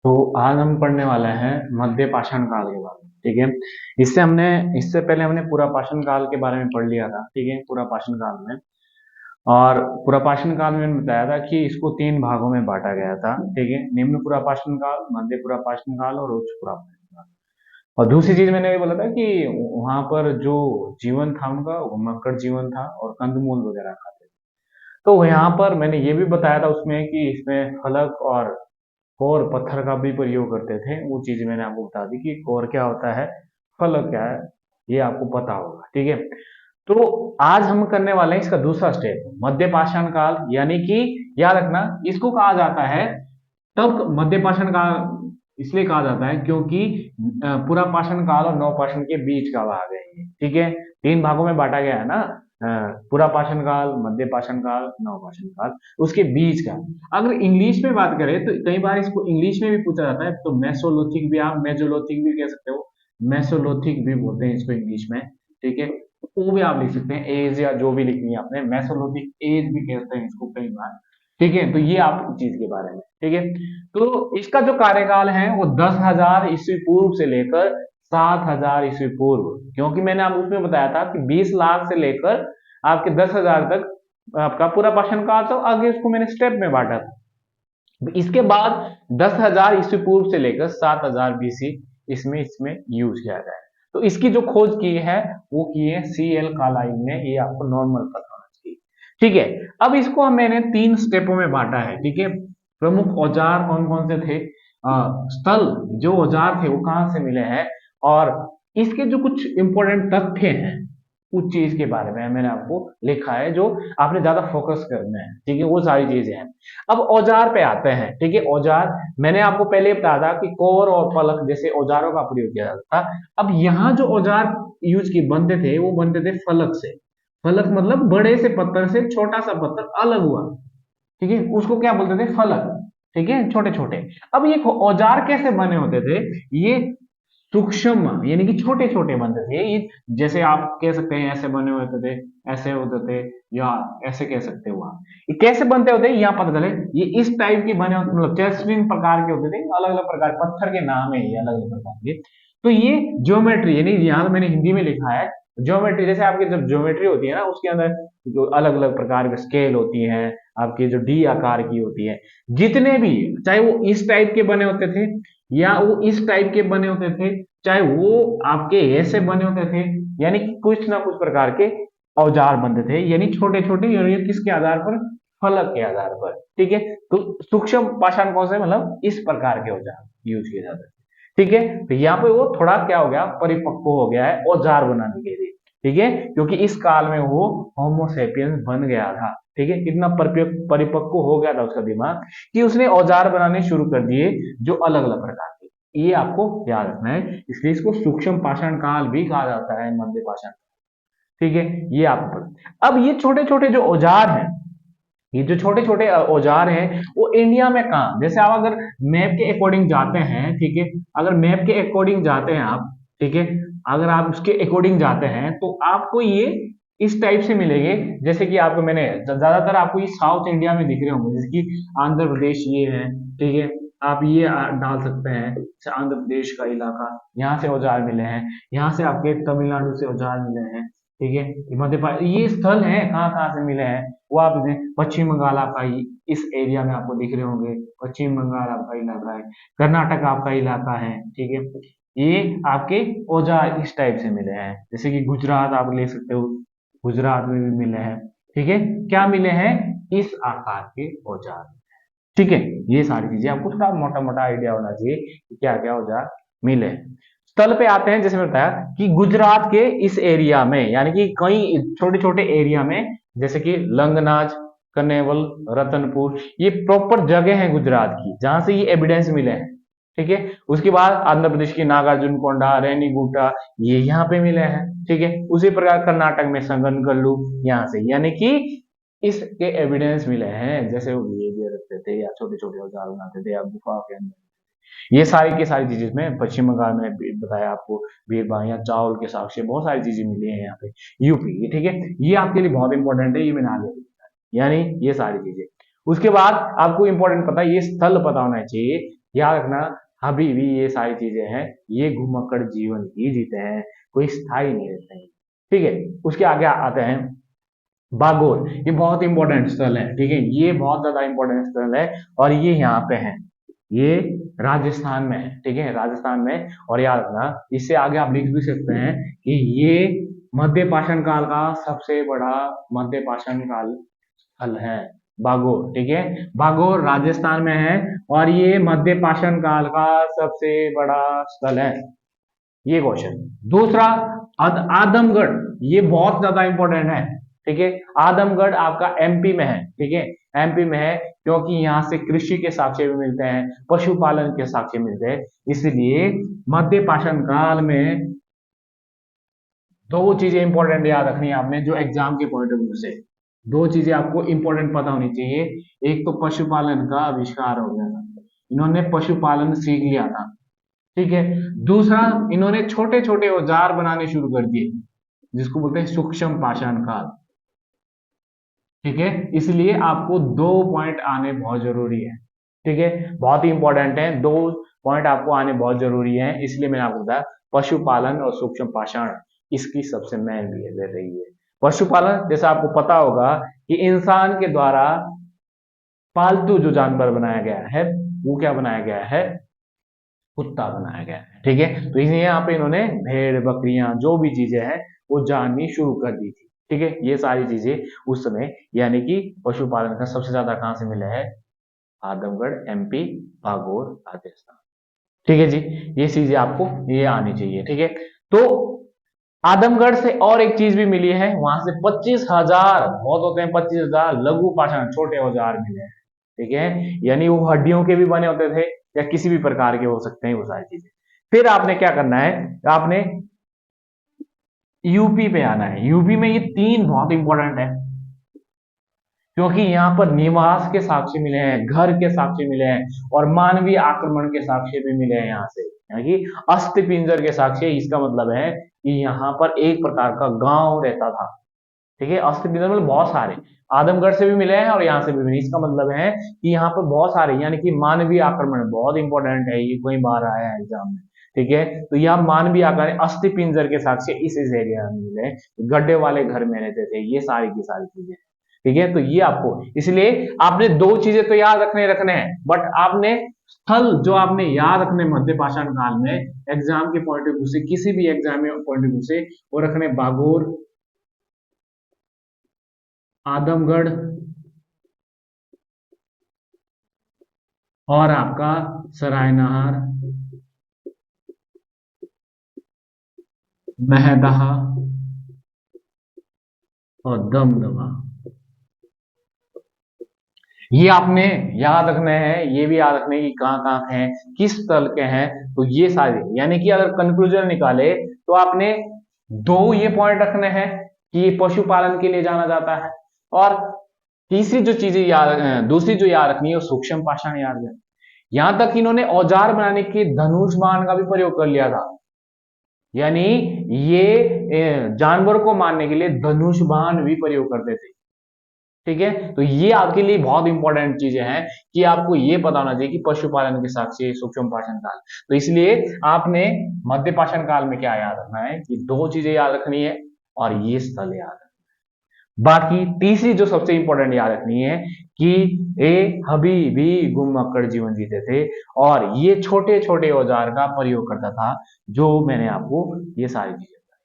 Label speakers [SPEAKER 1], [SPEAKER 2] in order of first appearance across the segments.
[SPEAKER 1] तो आज हम पढ़ने वाले हैं मध्य पाषाण काल के बारे में। ठीक है। इससे पहले हमने पूरा पाषाण काल के बारे में पढ़ लिया था। ठीक है, पूरा पाषाण काल में। और पूरा पाषाण काल में मैंने बताया था कि इसको तीन भागों में बांटा गया था। ठीक है, निम्न पूरा पाषाण काल, मध्य पूरा पाषाण काल और उच्च पूरा पाषाण काल। और दूसरी चीज मैंने ये बोला था कि वहां पर जो जीवन था उनका वो मक्कड़ जीवन था और कंदमूल वगैरह खाते थे। तो यहाँ पर मैंने ये भी बताया था उसमें कि इसमें फलक और कोर पत्थर का भी प्रयोग करते थे। वो चीज मैंने आपको बता दी कि कोर क्या होता है, फलक क्या है, ये आपको पता होगा। ठीक है। तो आज हम करने वाले हैं इसका दूसरा स्टेप, मध्य पाषाण काल। यानी कि याद रखना, इसको कहा जाता है तब मध्य पाषाण काल इसलिए कहा जाता है क्योंकि पूरा पाषाण काल और नव पाषाण के बीच का भाग है ये। ठीक है, तीन भागों में बांटा गया है ना, पूरा पाषाण काल, मध्य पाषाण काल, नव पाषाण काल, उसके बीच का। अगर इंग्लिश में बात करें तो कई बार इसको इंग्लिश में भी पूछा जाता है, तो मेसोलोथिक भी, आप मेजोलोथिक भी कह सकते हो, मेसोलोथिक भी बोलते हैं इसको इंग्लिश में। ठीक है, वो भी आप लिख सकते हैं, एज या जो भी लिखनी है आपने, मेसोलोथिक एज भी कहते हैं इसको कई बार। ठीक है, तो ये आप चीज के बारे में। ठीक है, तो इसका जो कार्यकाल है वो 10,000 ईस्वी पूर्व से लेकर 7,000 ईस्वी पूर्व, क्योंकि मैंने आपको उसमें बताया था कि 20 लाख से लेकर आपके 10,000 तक आपका पूरा पाषाण काल था। आगे उसको मैंने स्टेप में बांटा था। इसके बाद 10,000 ईस्वी पूर्व से लेकर 7,000 बीसी इसमें इसमें यूज किया गया है। तो इसकी जो खोज की है वो की है CL कालाइन ने, ये आपको नॉर्मल पता होना चाहिए। ठीक है, अब इसको मैंने तीन स्टेपों में बांटा है। ठीक है, प्रमुख औजार कौन कौन से थे, स्थल जो औजार थे वो कहां से मिले हैं, और इसके जो कुछ इंपॉर्टेंट तथ्य हैं उस चीज के बारे में मैंने आपको लिखा है, जो आपने ज्यादा फोकस करना है। ठीक है, वो सारी चीजें हैं। अब औजार पे आते हैं। ठीक है, औजार मैंने आपको पहले बताया था कि कोर और पलक जैसे औजारों का प्रयोग किया जाता था। अब यहाँ जो औजार यूज की बनते थे वो बनते थे फलक से। फलक मतलब बड़े से पत्थर से छोटा सा पत्थर अलग हुआ। ठीक है, उसको क्या बोलते थे, फलक। ठीक है, छोटे छोटे। अब ये औजार कैसे बने होते थे, ये सूक्ष्म यानी कि छोटे छोटे बनते थे ये। जैसे आप कह सकते हैं ऐसे बने होते थे, ऐसे होते थे, या ऐसे कह सकते हो आप। ये कैसे बनते होते यहाँ पता चले, ये इस टाइप की बने होते, मतलब चेस्टिन प्रकार के होते थे, अलग अलग प्रकार पत्थर के नाम है ये अलग अलग प्रकार के। तो ये ज्योमेट्री, यानी यहाँ मैंने हिंदी में लिखा है ज्योमेट्री, जैसे आपकी जब ज्योमेट्री होती है ना उसके अंदर जो अलग अलग प्रकार के स्केल होती है, आपकी जो डी आकार की होती है, जितने भी, चाहे वो इस टाइप के बने होते थे या वो इस टाइप के बने होते थे, चाहे वो आपके ऐसे बने होते थे, यानी कि कुछ ना कुछ प्रकार के औजार बनते थे, यानी छोटे छोटे, यानी किसके आधार पर, फलक के आधार पर। ठीक है, तो सूक्ष्म पाषाण कौन से, मतलब इस प्रकार के औजार यूज किए जाते थे। ठीक है, तो यहाँ पे वो थोड़ा क्या हो गया, परिपक्व हो गया है औजार बनाने के लिए। ठीक है, क्योंकि इस काल में वो होमोसेपियंस बन गया था। ठीक है, इतना परिपक्व हो गया था उसका दिमाग कि उसने औजार बनाने शुरू कर दिए जो अलग अलग प्रकार के। ये आपको याद रखना है, इसलिए इसको सूक्ष्म पाषाण काल भी कहा जाता है, मध्य पाषाण। ठीक है, ये आपको अब ये छोटे छोटे जो औजार हैं, ये जो छोटे छोटे औजार हैं वो इंडिया में कहाँ, जैसे आप अगर मैप के अकॉर्डिंग जाते हैं, ठीक है, अगर मैप के अकॉर्डिंग जाते हैं आप, ठीक है, अगर आप उसके अकॉर्डिंग जाते हैं तो आपको ये इस टाइप से मिलेंगे। जैसे कि आपको मैंने ज्यादातर आपको ये साउथ इंडिया में दिख रहे होंगे, जैसे कि आंध्र प्रदेश ये है। ठीक है, आप ये डाल सकते हैं, जैसे आंध्र प्रदेश का इलाका, यहाँ से औजार मिले हैं, यहाँ से आपके तमिलनाडु से औजार मिले हैं। ठीक है, मध्य प्रदेश, ये स्थल है कहाँ कहाँ से मिले हैं वो आप पश्चिम बंगाल आपका इस एरिया में आपको दिख रहे होंगे, पश्चिम बंगाल आपका इलाका है, कर्नाटक आपका इलाका है। ठीक है, ये आपके औजार इस टाइप से मिले हैं। जैसे कि गुजरात आप ले सकते हो, गुजरात में भी मिले हैं। ठीक है, क्या मिले हैं, इस आकार के औजार। ठीक है, ये सारी चीजें आपको थोड़ा मोटा मोटा आइडिया होना चाहिए कि क्या क्या औजार मिले हैं। स्थल पे आते हैं, जैसे मैंने बताया कि गुजरात के इस एरिया में, यानी कि कई छोटे छोटे एरिया में, जैसे कि लंगनाज, कनेवल, रतनपुर, ये प्रॉपर जगह है गुजरात की जहां से ये एविडेंस मिले हैं। ठीक है, उसके बाद आंध्र प्रदेश की नागार्जुन कोंडा, रेनीगुंटा, ये यहाँ पे मिले हैं। ठीक है, उसी प्रकार कर्नाटक में संगनगल्लू, यहाँ से, यानी कि इसके एविडेंस मिले हैं, जैसे वो बिहेवियर रखते थे या छोटे छोटे औजार बनाते थे या गुफा के अंदर। ये सारी की सारी चीजें में पश्चिम बंगाल में बताया आपको, बीरबल या चावल के साक्ष्य, बहुत सारी चीजें मिली है यहाँ पे यूपी। ठीक है, ये आपके लिए बहुत इंपॉर्टेंट है, ये मैंने आगे लिखा है, यानी ये सारी चीजें। उसके बाद आपको इंपॉर्टेंट पता है, ये स्थल पता होना चाहिए याद रखना, अभी भी ये सारी चीजें हैं, ये घुमक्कड़ जीवन ही जीते हैं, कोई स्थायी नहीं रहते हैं। ठीक है, उसके आगे आते हैं बागोर। ये बहुत इंपॉर्टेंट स्थल है, ठीक है, ये बहुत ज्यादा इंपॉर्टेंट स्थल है, और ये यहाँ पे है, ये राजस्थान में है, ठीक है, राजस्थान में। और याद रखना, इससे आगे आप लिख भी सकते हैं कि ये मध्य पाषाण काल का सबसे बड़ा मध्य पाषाण काल स्थल है, बागोर। ठीक है, बागोर राजस्थान में है, और ये मध्य पाषाण काल का सबसे बड़ा स्थल है। ये क्वेश्चन। दूसरा, आदमगढ़, ये बहुत ज्यादा इंपॉर्टेंट है। ठीक है, आदमगढ़ आपका एमपी में है। ठीक है, एमपी में है, क्योंकि यहाँ से कृषि के साक्ष्य भी मिलते हैं, पशुपालन के साक्ष्य मिलते हैं, इसलिए मध्य पाषाण काल में दो चीजें इंपॉर्टेंट याद रखनी है आपने, जो एग्जाम के पॉइंट ऑफ व्यू से दो चीजें आपको इंपॉर्टेंट पता होनी चाहिए। एक तो पशुपालन का आविष्कार हो गया था, इन्होंने पशुपालन सीख लिया था। ठीक है, दूसरा, इन्होंने छोटे छोटे औजार बनाने शुरू कर दिए, जिसको बोलते हैं सूक्ष्म पाषाण काल। ठीक है, इसलिए आपको दो पॉइंट आने बहुत जरूरी है। ठीक है, बहुत ही इंपॉर्टेंट है, दो पॉइंट आपको आने बहुत जरूरी है, इसलिए मैंने आपको बताया पशुपालन और सूक्ष्म पाषाण इसकी सबसे मेन बिहेवियर रही है। पशुपालन, जैसे आपको पता होगा कि इंसान के द्वारा पालतू जो जानवर बनाया गया है, वो क्या बनाया गया है, कुत्ता बनाया गया है। ठीक है, तो इसलिए यहाँ पे इन्होंने भेड़ बकरियां जो भी चीजें हैं वो जाननी शुरू कर दी थी। ठीक है, ये सारी चीजें उस समय, यानी कि पशुपालन का सबसे ज्यादा कहां से मिला है, आदमगढ़ एमपी, भागोर राजस्थान। ठीक है जी, ये चीजें आपको ये आनी चाहिए। ठीक है, तो आदमगढ़ से और एक चीज भी मिली है, वहां से 25,000, बहुत होते हैं 25,000 लघु पाषाण छोटे औजार मिले हैं। ठीक है, यानी वो हड्डियों के भी बने होते थे, या किसी भी प्रकार के हो सकते हैं वो सारी चीजें। फिर आपने क्या करना है, आपने यूपी पे आना है। यूपी में ये तीन बहुत इंपॉर्टेंट है, क्योंकि यहाँ पर निवास के साक्ष्य मिले हैं, घर के साक्ष्य मिले हैं, और मानवीय आक्रमण के साक्ष्य भी मिले हैं यहाँ से, यानी कि अस्थि पिंजर के साक्ष्य। इसका मतलब है कि यहाँ पर एक प्रकार का गांव रहता था। ठीक है, अस्थि पिंजर मतलब बहुत सारे, आदमगढ़ से भी मिले हैं और यहाँ से भी मिले। इसका मतलब है कि यहाँ पर बहुत सारे, यानी कि मानवीय आक्रमण बहुत इंपॉर्टेंट है, ये कोई बार आया है एग्जाम में। ठीक है, तो यह मानवीय आक्रमण, अस्थि पिंजर के साक्ष्य इस एरिया में मिले, गड्ढे वाले घर में रहते थे, ये सारी की सारी चीजें। ठीक है, तो ये आपको, इसलिए आपने दो चीजें तो याद रखने हैं, बट आपने स्थल जो आपने याद रखने मध्य पाषाण काल में, एग्जाम के पॉइंट ऑफ व्यू से, किसी भी एग्जाम में पॉइंट ऑफ व्यू से, वो रखने बागोर, आदमगढ़, और आपका सरायनहार, महदहा और दमदमा, ये आपने याद रखने हैं। ये भी याद रखने की कहाँ कहाँ के हैं, किस स्थल के हैं, तो ये सारे, यानी कि अगर कंक्लूजन निकाले तो आपने दो ये पॉइंट रखने हैं कि पशुपालन के लिए जाना जाता है, और तीसरी जो चीजें याद, दूसरी जो याद रखनी है वो सूक्ष्म पाषाण याद है। यहां तक इन्होंने औजार बनाने के धनुष बाण का भी प्रयोग कर लिया था, यानी ये जानवर को मारने के लिए धनुष बाण भी प्रयोग करते थे। ठीक है, तो ये आपके लिए बहुत इंपॉर्टेंट चीजें हैं कि आपको ये पता होना चाहिए कि पशुपालन के साक्ष्य सूक्ष्म पाषाण काल। तो इसलिए आपने मध्य पाषाण काल में क्या याद रखना है कि दो चीजें याद रखनी है, और ये स्थल याद रखना है। बाकी तीसरी जो सबसे इंपॉर्टेंट याद रखनी है कि ये अभी भी घुमक्कड़ जीवन जीते थे, और ये छोटे छोटे औजार का प्रयोग करता था, जो मैंने आपको ये सारी चीजें बताई,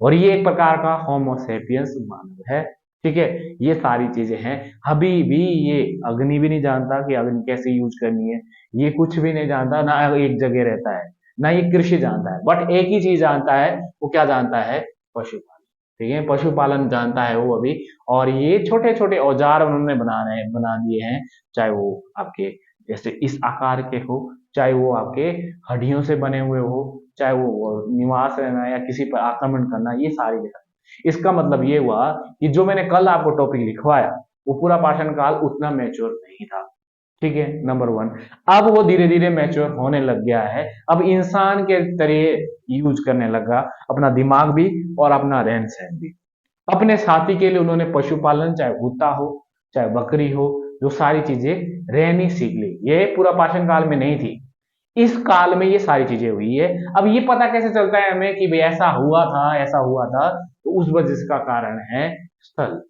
[SPEAKER 1] और ये एक प्रकार का होमोसेपियंस मानव है। ठीक है, ये सारी चीजें हैं। अभी भी ये अग्नि भी नहीं जानता कि अग्नि कैसे यूज करनी है, ये कुछ भी नहीं जानता, ना एक जगह रहता है, ना ये कृषि जानता है, बट एक ही चीज जानता है, वो क्या जानता है, पशुपालन। ठीक है, पशुपालन जानता है वो अभी, और ये छोटे छोटे औजार उन्होंने बना दिए हैं, चाहे वो आपके जैसे इस आकार के हो, चाहे वो आपके हड्डियों से बने हुए हो, चाहे वो निवास रहना या किसी पर आक्रमण करना, ये सारी जगह। इसका मतलब ये हुआ कि जो मैंने कल आपको टॉपिक लिखवाया, वो पूरा पाषाण काल उतना मैच्योर नहीं था। ठीक है, नंबर वन। अब वो धीरे धीरे मैच्योर होने लग गया है, अब इंसान के तरह यूज करने लगा, अपना दिमाग भी और अपना रहन सहन भी। अपने साथी के लिए उन्होंने पशुपालन, चाहे कुत्ता हो चाहे बकरी हो, जो सारी चीजें रहनी सीख ली। ये पूरा पाषाण काल में नहीं थी, इस काल में ये सारी चीजें हुई है। अब ये पता कैसे चलता है हमें कि भाई ऐसा हुआ था, ऐसा हुआ था, तो उस वजह का कारण है स्थल।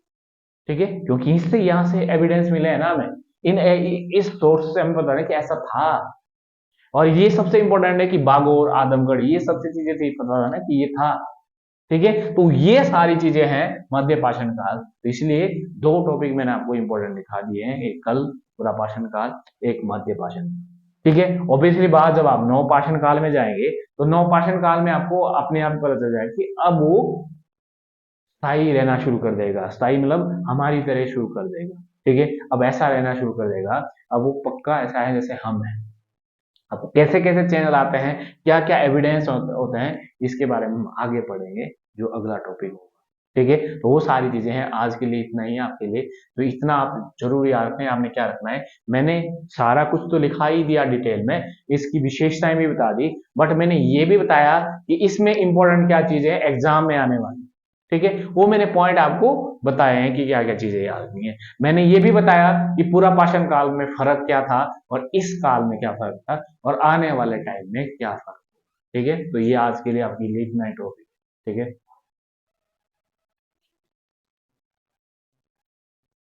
[SPEAKER 1] ठीक है, क्योंकि इससे यहां से एविडेंस मिले हैं ना हमें, इस सोर्स से हमें पता है कि ऐसा था। और ये सबसे इंपॉर्टेंट है कि बागोर, आदमगढ़, ये सबसे चीजें थी, पता था ना कि ये था। ठीक है, तो ये सारी चीजें हैं मध्य पाषाण काल। तो इसलिए दो टॉपिक मैंने आपको इंपॉर्टेंट दिखा दिए हैं, एक कल पूरा पाषाण काल, एक मध्य पाषाण। ठीक है, ऑब्वियसली बात, जब आप नव पाषाण काल में जाएंगे तो नव पाषाण काल में आपको अपने आप पता चल जाएगा कि अब वो स्थायी रहना शुरू कर देगा। स्थायी मतलब हमारी तरह शुरू कर देगा। ठीक है, अब ऐसा रहना शुरू कर देगा, अब वो पक्का ऐसा है जैसे हम हैं। अब कैसे कैसे चैनल आते हैं, क्या क्या एविडेंस होते हैं, इसके बारे में हम आगे पढ़ेंगे, जो अगला टॉपिक होगा। ठीक है, तो वो सारी चीजें हैं। आज के लिए इतना ही है आपके लिए। तो इतना आप जरूर याद रखें, आपने क्या रखना है। मैंने सारा कुछ तो लिखा ही दिया डिटेल में, इसकी विशेषताएं भी बता दी, बट मैंने ये भी बताया कि इसमें इंपॉर्टेंट क्या चीजें हैं एग्जाम में आने वाली। ठीक है, वो मैंने पॉइंट आपको बताए हैं कि क्या क्या चीजें याद रखनी है। मैंने ये भी बताया कि पूरा पाषाण काल में फर्क क्या था, और इस काल में क्या फर्क था, और आने वाले टाइम में क्या फर्क। ठीक है, तो ये आज के लिए आपके लिए इतना ही टॉपिक। ठीक है।